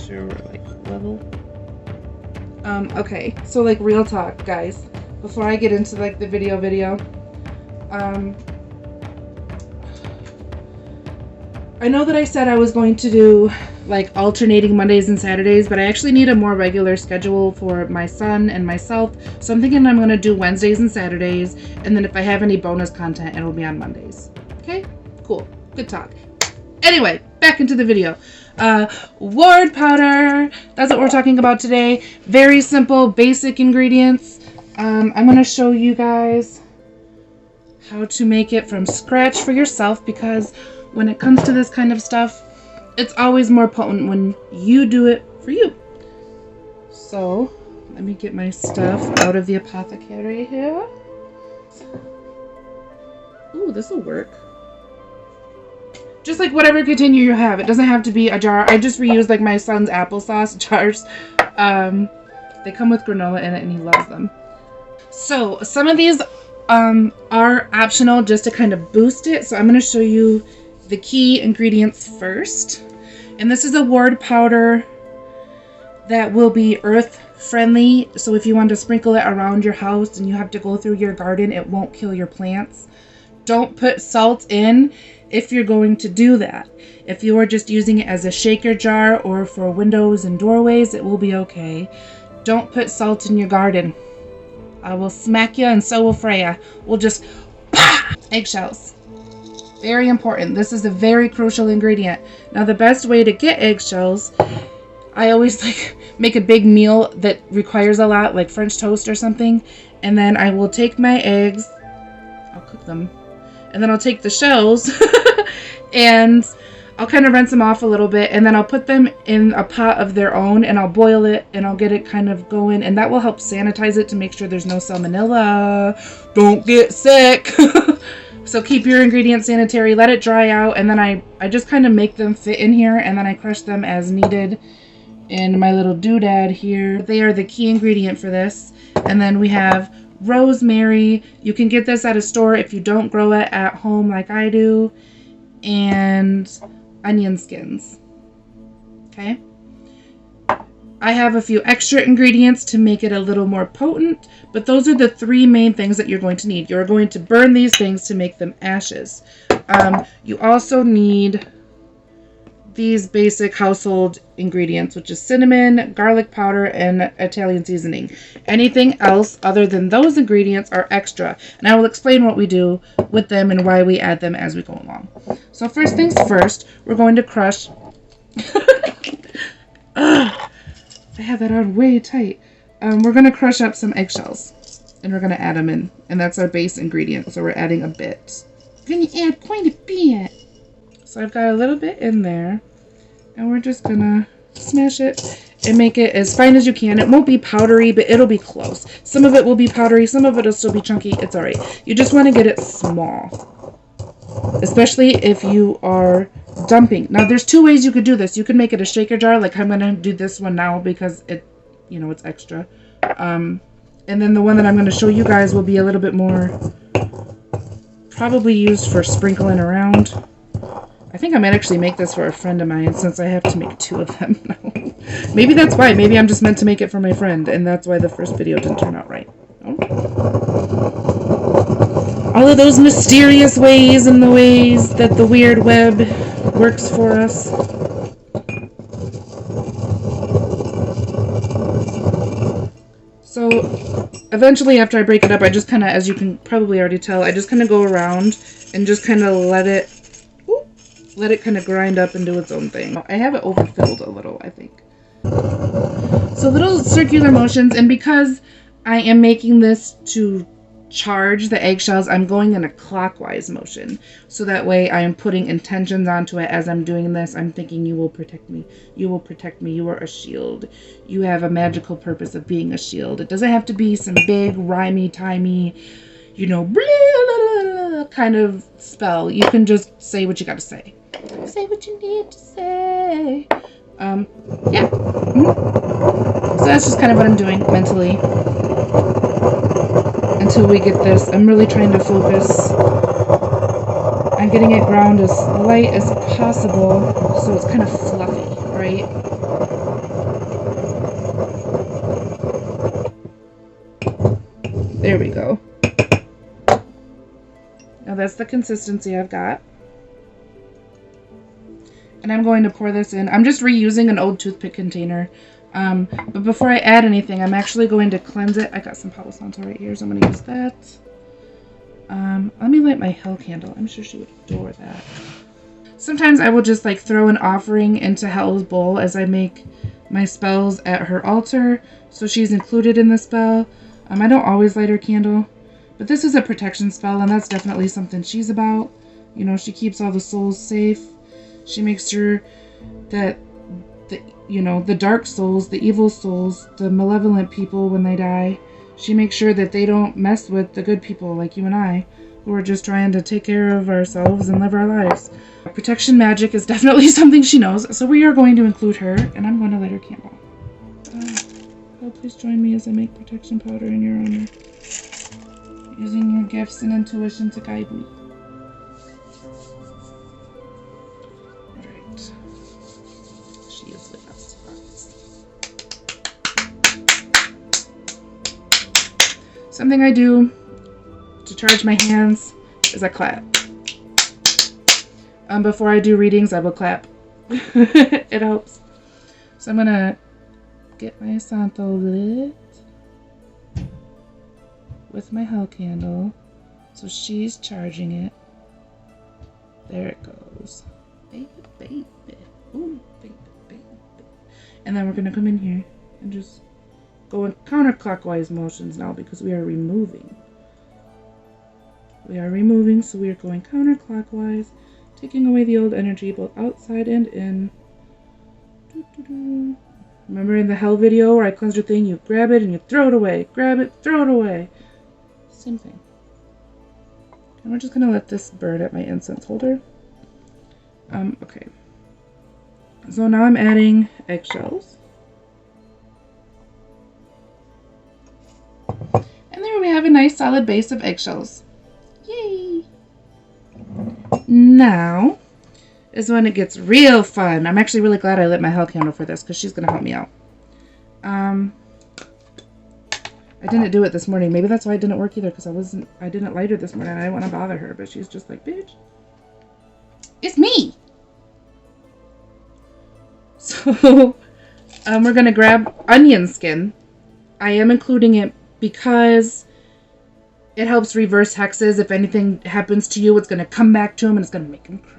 sure we're like level. Okay, so like real talk, guys. Before I get into like the video, I know that I said I was going to do like alternating Mondays and Saturdays, but I actually need a more regular schedule for my son and myself. So I'm thinking I'm going to do Wednesdays and Saturdays, and then if I have any bonus content, it'll be on Mondays. Okay, cool, good talk. Anyway, back into the video. Ward powder, that's what we're talking about today. Very simple, basic ingredients. I'm going to show you guys how to make it from scratch for yourself, because when it comes to this kind of stuff, it's always more potent when you do it for you. So let me get my stuff out of the apothecary here. Ooh, this will work. Just like whatever container you have. It doesn't have to be a jar. I just reused like my son's applesauce jars. They come with granola in it and he loves them. So some of these are optional just to kind of boost it. So I'm going to show you the key ingredients first. And this is a ward powder that will be earth friendly. So if you want to sprinkle it around your house and you have to go through your garden, it won't kill your plants. Don't put salt in if you're going to do that. If you are just using it as a shaker jar or for windows and doorways, it will be okay. Don't put salt in your garden. I will smack you and so will Freya. We'll just eggshells. Very important. This is a very crucial ingredient. Now the best way to get eggshells, I always like make a big meal that requires a lot, like French toast or something, and then I will take my eggs, I'll cook them, and then I'll take the shells and I'll kind of rinse them off a little bit, and then I'll put them in a pot of their own and I'll boil it and I'll get it kind of going, and that will help sanitize it to make sure there's no salmonella. Don't get sick. So keep your ingredients sanitary, let it dry out, and then I just kind of make them fit in here, and then I crush them as needed in my little doodad here. They are the key ingredient for this. And then we have rosemary. You can get this at a store if you don't grow it at home like I do. And onion skins. Okay. I have a few extra ingredients to make it a little more potent, but those are the three main things that you're going to need. You're going to burn these things to make them ashes. You also need these basic household ingredients, which is cinnamon, garlic powder, and Italian seasoning. Anything else other than those ingredients are extra, and I will explain what we do with them and why we add them as we go along. So first things first, we're going to crush... I have that on way tight. We're going to crush up some eggshells, and we're going to add them in, and that's our base ingredient, so we're adding a bit. We're going to add quite a bit. So I've got a little bit in there, and we're just going to smash it and make it as fine as you can. It won't be powdery, but it'll be close. Some of it will be powdery, some of it will still be chunky. It's all right. You just want to get it small, especially if you are dumping. Now there's two ways you could do this. You could make it a shaker jar, like I'm going to do this one now because it, you know, it's extra. And then the one that I'm going to show you guys will be a little bit more probably used for sprinkling around. I think I might actually make this for a friend of mine since I have to make two of them now. Maybe that's why. Maybe I'm just meant to make it for my friend, and that's why the first video didn't turn out right. Oh. All of those mysterious ways and the ways that the weird web works for us. So eventually after I break it up, I just kind of, as you can probably already tell, I just kind of go around and just kind of let it kind of grind up and do its own thing. I have it overfilled a little, I think. So little circular motions, and because I am making this to charge the eggshells, I'm going in a clockwise motion. So that way I am putting intentions onto it as I'm doing this. I'm thinking, you will protect me. You will protect me. You are a shield. You have a magical purpose of being a shield. It doesn't have to be some big, rhymey-timey, you know, blah, blah, blah, kind of spell. You can just say what you got to say. Say what you need to say. Yeah. So that's just kind of what I'm doing mentally until we get this. I'm really trying to focus on getting it ground as light as possible so it's kind of fluffy, right? There we go. Now that's the consistency I've got. And I'm going to pour this in. I'm just reusing an old toothpick container. But before I add anything, I'm actually going to cleanse it. I got some Palo Santo right here, so I'm going to use that. Let me light my hell candle. I'm sure she would adore that. Sometimes I will just like throw an offering into Hell's bowl as I make my spells at her altar, so she's included in the spell. I don't always light her candle, but this is a protection spell, and that's definitely something she's about. You know, she keeps all the souls safe. She makes sure that the dark souls, the evil souls, the malevolent people when they die, she makes sure that they don't mess with the good people like you and I, who are just trying to take care of ourselves and live our lives. Protection magic is definitely something she knows, so we are going to include her, and I'm going to light her candle. Oh, please join me as I make protection powder in your honor, using your gifts and intuition to guide me. Alright. She is with us. Something I do to charge my hands is I clap. Before I do readings, I will clap. It helps. So I'm gonna get my Santo lit with my hell candle. So she's charging it. There it goes. Baby, baby. Ooh, baby, baby. And then we're gonna come in here and just go in counterclockwise motions now because we are removing. We are removing, so we are going counterclockwise, taking away the old energy both outside and in. Remember in the hell video where I cleansed your thing, you grab it and you throw it away. Grab it, throw it away. Same thing. And we're just gonna let this burn at my incense holder. Okay. So now I'm adding eggshells. And there we have a nice solid base of eggshells. Yay! Now is when it gets real fun. I'm actually really glad I lit my hell candle for this because she's going to help me out. I didn't do it this morning. Maybe that's why it didn't work either because I didn't light her this morning. I didn't want to bother her, but she's just like, bitch, it's me. So we're going to grab onion skin. I am including it because it helps reverse hexes. If anything happens to you, it's going to come back to him and it's going to make him cry.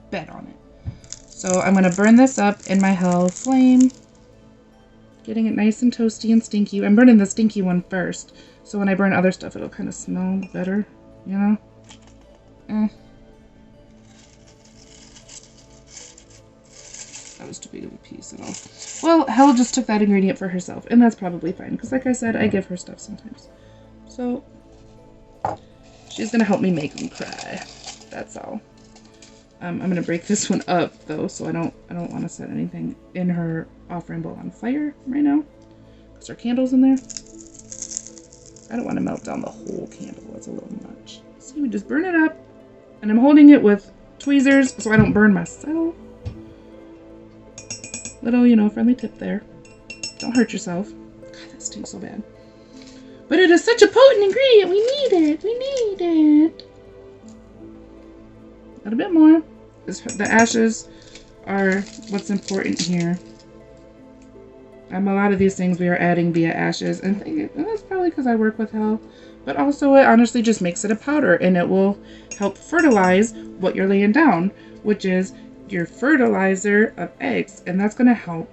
Bet on it. So I'm going to burn this up in my hell flame. Getting it nice and toasty and stinky. I'm burning the stinky one first. So when I burn other stuff, it'll kind of smell better. You know? That was too big of a piece at all. Well, Hell just took that ingredient for herself. And that's probably fine. Because like I said, I give her stuff sometimes. So she's going to help me make them cry. That's all. I'm going to break this one up though, so I don't want to set anything in her offering bowl on fire right now, because her candle's in there. I don't want to melt down the whole candle. That's a little much. See, we just burn it up, and I'm holding it with tweezers so I don't burn myself. Little, friendly tip there. Don't hurt yourself. God, that stinks so bad. But it is such a potent ingredient. We need it. We need it. A little bit more. The ashes are what's important here. A lot of these things we are adding via ashes, and that's probably because I work with Hell, but also it honestly just makes it a powder, and it will help fertilize what you're laying down, which is your fertilizer of eggs, and that's going to help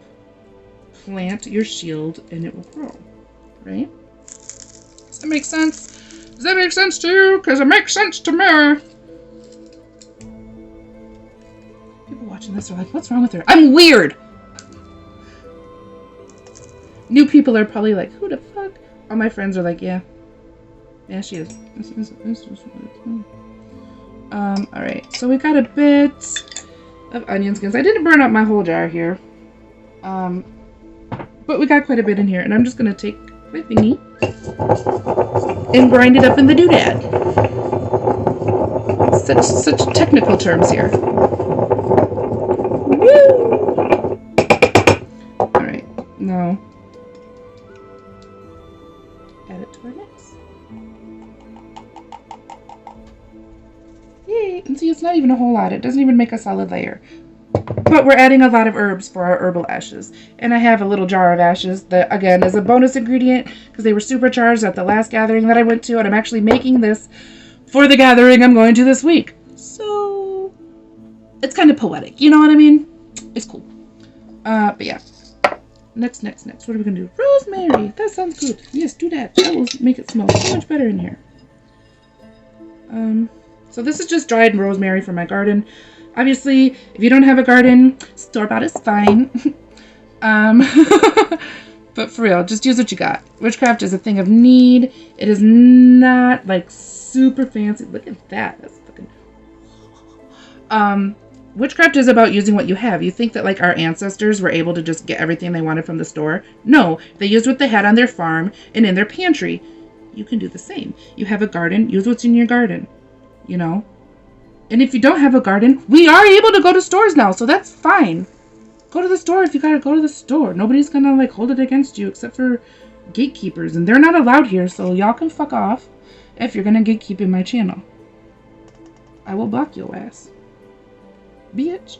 plant your shield, and it will grow, right? Does that make sense? Does that make sense to you? Because it makes sense to me. People watching this are like, what's wrong with her? I'm weird! New people are probably like, who the fuck? All my friends are like, yeah. Yeah, she is. This is really cool. Alright, so we got a bit of onion skins. I didn't burn up my whole jar here. But we got quite a bit in here, and I'm just gonna take my thingy and grind it up in the doodad. Such technical terms here. Woo! Alright, now add add it to our mix. Yay! And see, it's not even a whole lot. It doesn't even make a solid layer. But we're adding a lot of herbs for our herbal ashes. And I have a little jar of ashes that, again, is a bonus ingredient because they were supercharged at the last gathering that I went to. And I'm actually making this for the gathering I'm going to this week. So it's kind of poetic. You know what I mean? It's cool. But yeah. Next. What are we going to do? Rosemary. That sounds good. Yes, do that. That will make it smell so much better in here. So this is just dried rosemary from my garden. Obviously, if you don't have a garden, store-bought is fine. But for real, just use what you got. Witchcraft is a thing of need. It is not like super fancy. Look at that. That's fucking... Witchcraft is about using what you have. You think that like our ancestors were able to just get everything they wanted from the store? No, they used what they had on their farm and in their pantry. You can do the same. You have a garden, use what's in your garden. You know? And if you don't have a garden, we are able to go to stores now, so that's fine. Go to the store if you gotta go to the store. Nobody's gonna like hold it against you except for gatekeepers, and they're not allowed here, so y'all can fuck off if you're gonna gatekeep in my channel. I will block your ass. Bitch.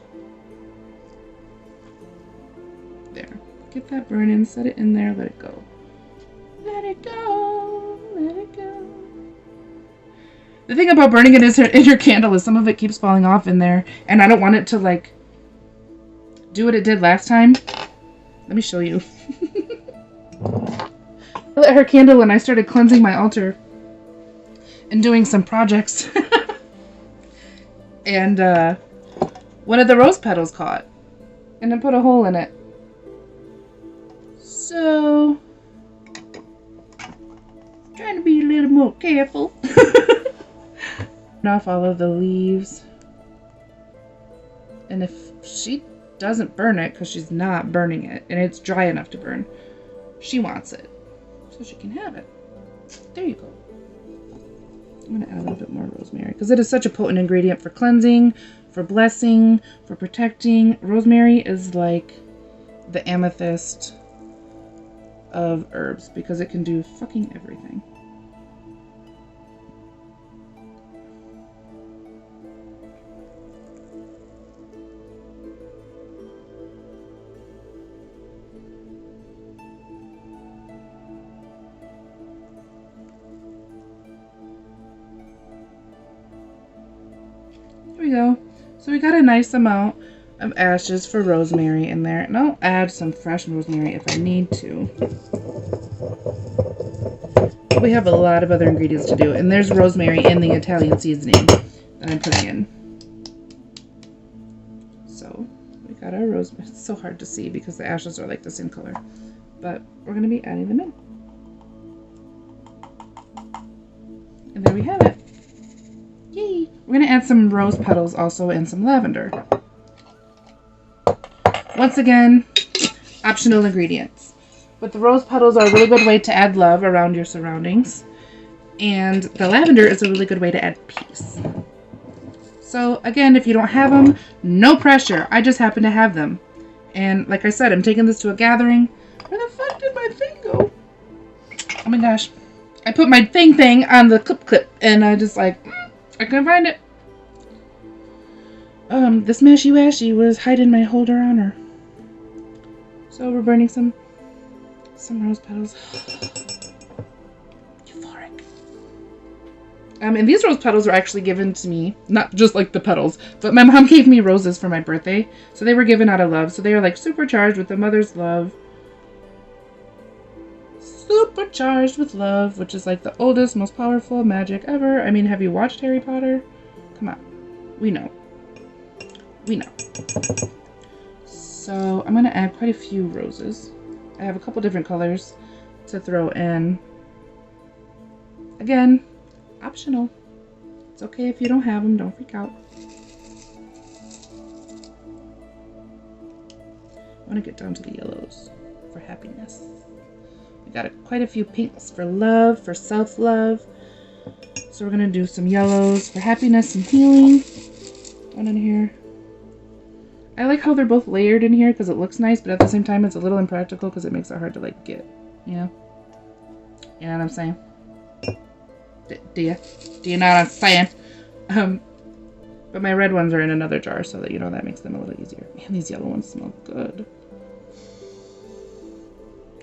There. Get that burning, set it in there, let it go. Let it go, let it go. The thing about burning it in your candle is some of it keeps falling off in there. And I don't want it to, like, do what it did last time. Let me show you. I lit her candle and I started cleansing my altar. And doing some projects. And, one of the rose petals caught. And I put a hole in it. So... trying to be a little more careful. Off all of the leaves, and if she doesn't burn it because she's not burning it and it's dry enough to burn, she wants it so she can have it. There you go. I'm gonna add a little bit more rosemary because it is such a potent ingredient for cleansing, for blessing, for protecting. Rosemary is like the amethyst of herbs because it can do fucking everything. Go. So we got a nice amount of ashes for rosemary in there, and I'll add some fresh rosemary if I need to. We have a lot of other ingredients to do, and there's rosemary in the Italian seasoning that I'm putting in. So we got our rosemary. It's so hard to see because the ashes are like the same color, but we're going to be adding them in. And there we have it. Yay! We're going to add some rose petals also and some lavender. Once again, optional ingredients. But the rose petals are a really good way to add love around your surroundings. And the lavender is a really good way to add peace. So again, if you don't have them, no pressure. I just happen to have them. And like I said, I'm taking this to a gathering. Where the fuck did my thing go? Oh my gosh. I put my thing on the clip and I just like... I couldn't find it. The smashy washy was hiding my holder on her. So we're burning some rose petals. Euphoric. And these rose petals were actually given to me, not just like the petals, but my mom gave me roses for my birthday. So they were given out of love. So they are like supercharged with the mother's love. Supercharged with love, which is like the oldest, most powerful magic ever. I mean, have you watched Harry Potter? Come on. We know. We know. So I'm going to add quite a few roses. I have a couple different colors to throw in. Again, optional. It's okay if you don't have them. Don't freak out. I want to get down to the yellows for happiness. We got quite a few pinks for love, for self-love. So we're going to do some yellows for happiness and healing. One in here. I like how they're both layered in here because it looks nice, but at the same time it's a little impractical because it makes it hard to like get. Yeah. You know what I'm saying? Do you? Do you know what I'm saying? But my red ones are in another jar, so that, you know, that makes them a little easier. Man, these yellow ones smell good.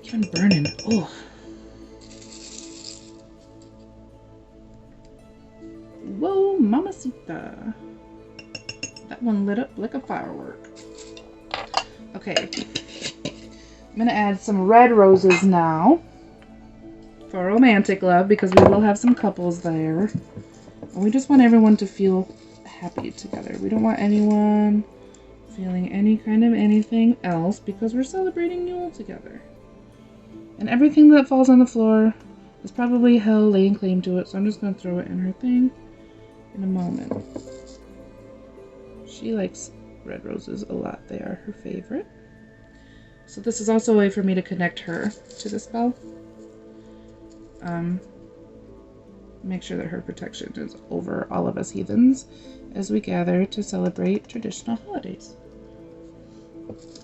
Even burning. Oh. Whoa, mamacita. That one lit up like a firework. Okay. I'm gonna add some red roses now for romantic love, because we will have some couples there. And we just want everyone to feel happy together. We don't want anyone feeling any kind of anything else, because we're celebrating Yule together. And everything that falls on the floor is probably hell laying claim to it, so I'm just going to throw it in her thing in a moment. She likes red roses a lot. They are her favorite. So this is also a way for me to connect her to the spell. Make sure that her protection is over all of us heathens as we gather to celebrate traditional holidays.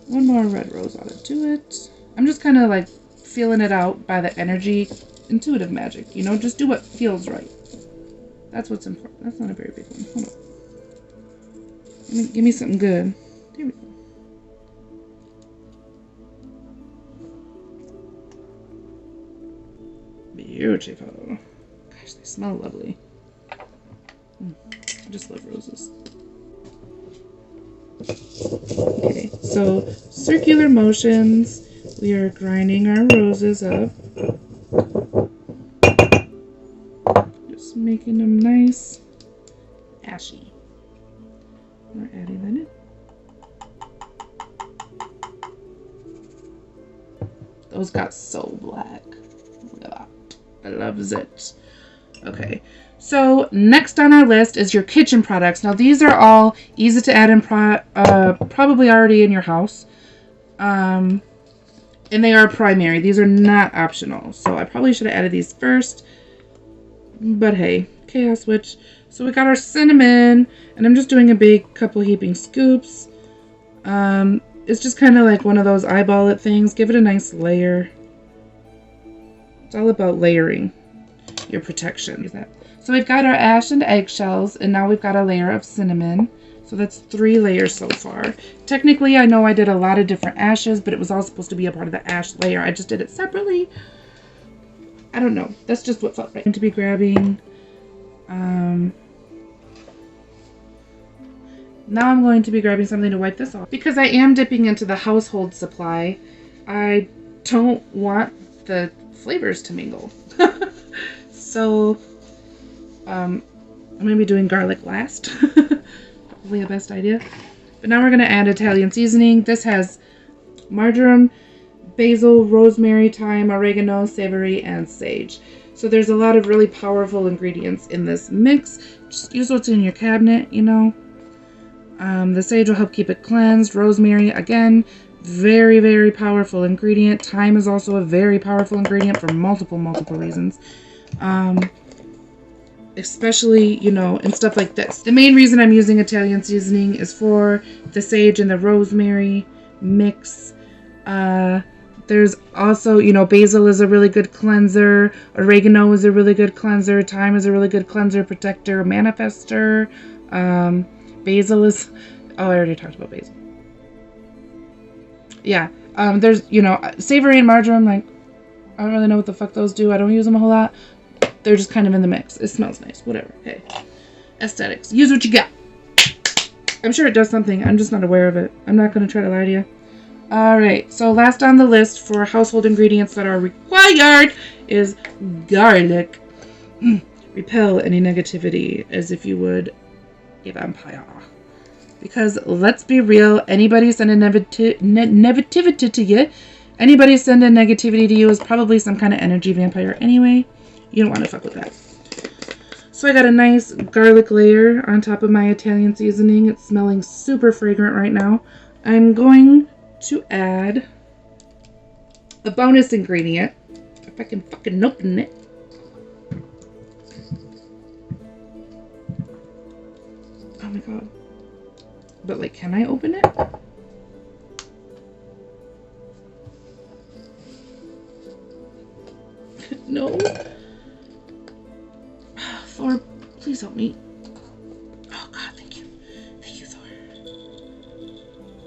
One more red rose added to it. I'm just kind of like feeling it out by the energy, intuitive magic, you know, just do what feels right. That's what's important. That's not a very big one. Hold on. Give me something good. There we go. Beautiful. Gosh, they smell lovely. I just love roses. Okay, so circular motions. We are grinding our roses up. Just making them nice, ashy. We're adding that in. Those got so black. Look at that. I loves it. Okay, so next on our list is your kitchen products. Now these are all easy to add in, probably already in your house. And they are primary. These are not optional. So I probably should have added these first. But hey, chaos switch. So we got our cinnamon, and I'm just doing a big couple heaping scoops. It's just kind of like one of those eyeball it things. Give it a nice layer. It's all about layering your protection. So we've got our ash and eggshells, and now we've got a layer of cinnamon. So that's 3 layers so far. Technically, I know I did a lot of different ashes, but it was all supposed to be a part of the ash layer. I just did it separately. I don't know. That's just what felt right. To be grabbing. Now I'm going to be grabbing something to wipe this off. Because I am dipping into the household supply, I don't want the flavors to mingle. So, I'm going to be doing garlic last. Probably the best idea. But now we're going to add Italian seasoning. This has marjoram, basil, rosemary, thyme, oregano, savory, and sage. So there's a lot of really powerful ingredients in this mix. Just use what's in your cabinet, you know. The sage will help keep it cleansed. Rosemary, again, very, very powerful ingredient. Thyme is also a very powerful ingredient for multiple reasons. Especially, you know, and stuff like this. The main reason I'm using Italian seasoning is for the sage and the rosemary mix. There's also, you know, basil is a really good cleanser. Oregano is a really good cleanser. Thyme is a really good cleanser, protector, manifester. Basil is... Oh, I already talked about basil. Yeah. There's, you know, savory and marjoram, like, I don't really know what the fuck those do. I don't use them a whole lot. They're just kind of in the mix. It smells nice. Whatever. Hey. Aesthetics. Use what you got. I'm sure it does something. I'm just not aware of it. I'm not going to try to lie to you. Alright. So last on the list for household ingredients that are required is garlic. Repel any negativity as if you would a vampire. Because let's be real. Anybody sending negativity to you. Anybody sending negativity to you is probably some kind of energy vampire anyway. You don't want to fuck with that. So I got a nice garlic layer on top of my Italian seasoning. It's smelling super fragrant right now. I'm going to add a bonus ingredient. If I can fucking open it. Oh my god. But like, can I open it? No. please help me. Oh God, thank you. Thank you, Thor.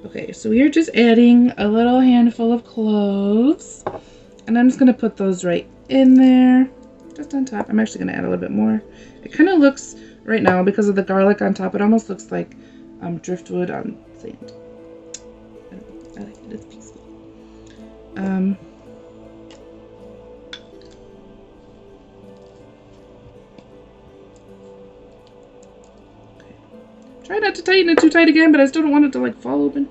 Okay, so we are just adding a little handful of cloves. And I'm just going to put those right in there. Just on top. I'm actually going to add a little bit more. It kind of looks, right now, because of the garlic on top, it almost looks like driftwood on sand. I like it. It's peaceful. Try not to tighten it too tight again, but I still don't want it to like fall open.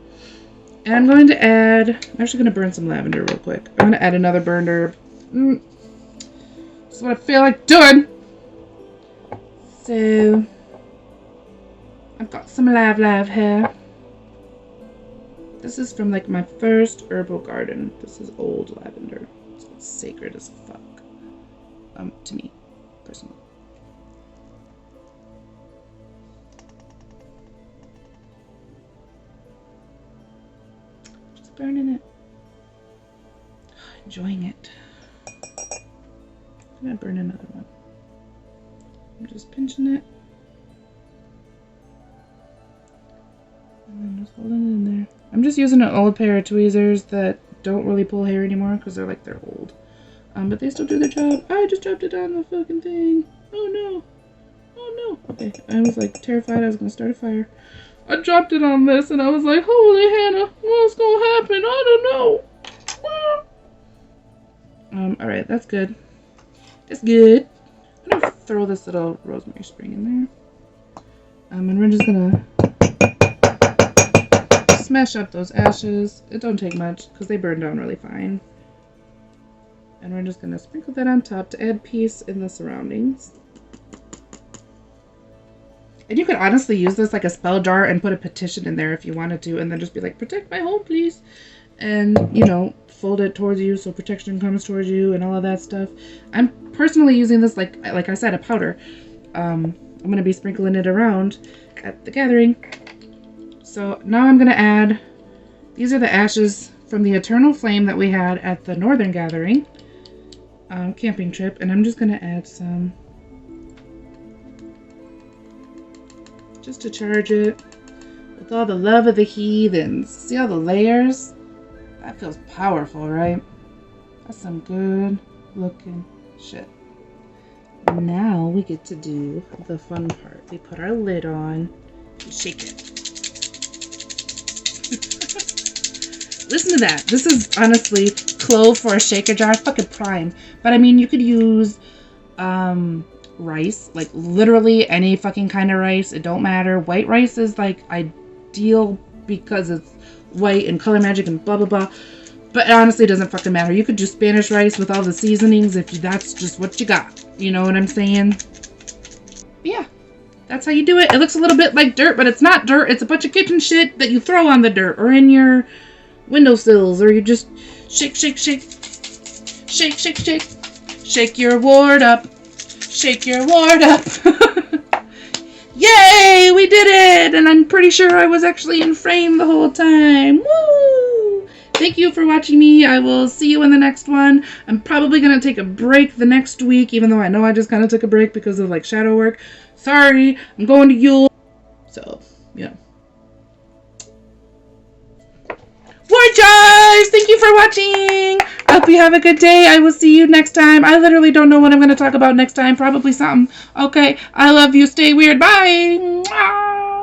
And I'm going to add, I'm actually going to burn some lavender real quick. I'm going to add another burned herb. That's what I feel like doing. So, I've got some live here. This is from like my first herbal garden. This is old lavender. So it's sacred as fuck. To me, personally. Burning it. Enjoying it. I'm gonna burn another one. I'm just pinching it. And then just holding it in there. I'm just using an old pair of tweezers that don't really pull hair anymore because they're old. But they still do their job. I just dropped it on the fucking thing. Oh no. Oh no. Okay, I was like terrified I was gonna start a fire. I dropped it on this and I was like, holy Hannah, what's gonna happen? I don't know. Alright, that's good. That's good. I'm gonna throw this little rosemary spring in there. And we're just gonna smash up those ashes. It don't take much because they burn down really fine. And we're just gonna sprinkle that on top to add peace in the surroundings. And you could honestly use this like a spell jar and put a petition in there if you wanted to, and then just be like, protect my home, please. And, you know, fold it towards you so protection comes towards you and all of that stuff. I'm personally using this like I said, a powder. I'm going to be sprinkling it around at the gathering. So now I'm going to add, these are the ashes from the eternal flame that we had at the northern gathering camping trip, and I'm just going to add some. Just to charge it with all the love of the heathens. See all the layers? That feels powerful, right? That's some good looking shit. Now we get to do the fun part. We put our lid on, we shake it. Listen to that. This is honestly clove for a shaker jar, fucking prime. But I mean, you could use rice, like literally any fucking kind of rice. It don't matter. White rice is like ideal because it's white and color magic and blah blah blah, but it honestly doesn't fucking matter. You could do Spanish rice with all the seasonings if that's just what you got, you know what I'm saying? But yeah, that's how you do it. It looks a little bit like dirt, but it's not dirt. It's a bunch of kitchen shit that you throw on the dirt or in your windowsills, or you just shake shake shake shake shake shake shake your ward up. Shake your ward up. Yay, we did it! And I'm pretty sure I was actually in frame the whole time. Woo! Thank you for watching me. I will see you in the next one. I'm probably going to take a break the next week, even though I know I just kind of took a break because of like shadow work. Sorry, I'm going to Yule. So, yeah. Ward jars! Thank you for watching! I hope you have a good day. I will see you next time. I literally don't know what I'm going to talk about next time. Probably something. Okay, I love you. Stay weird. Bye! Mwah!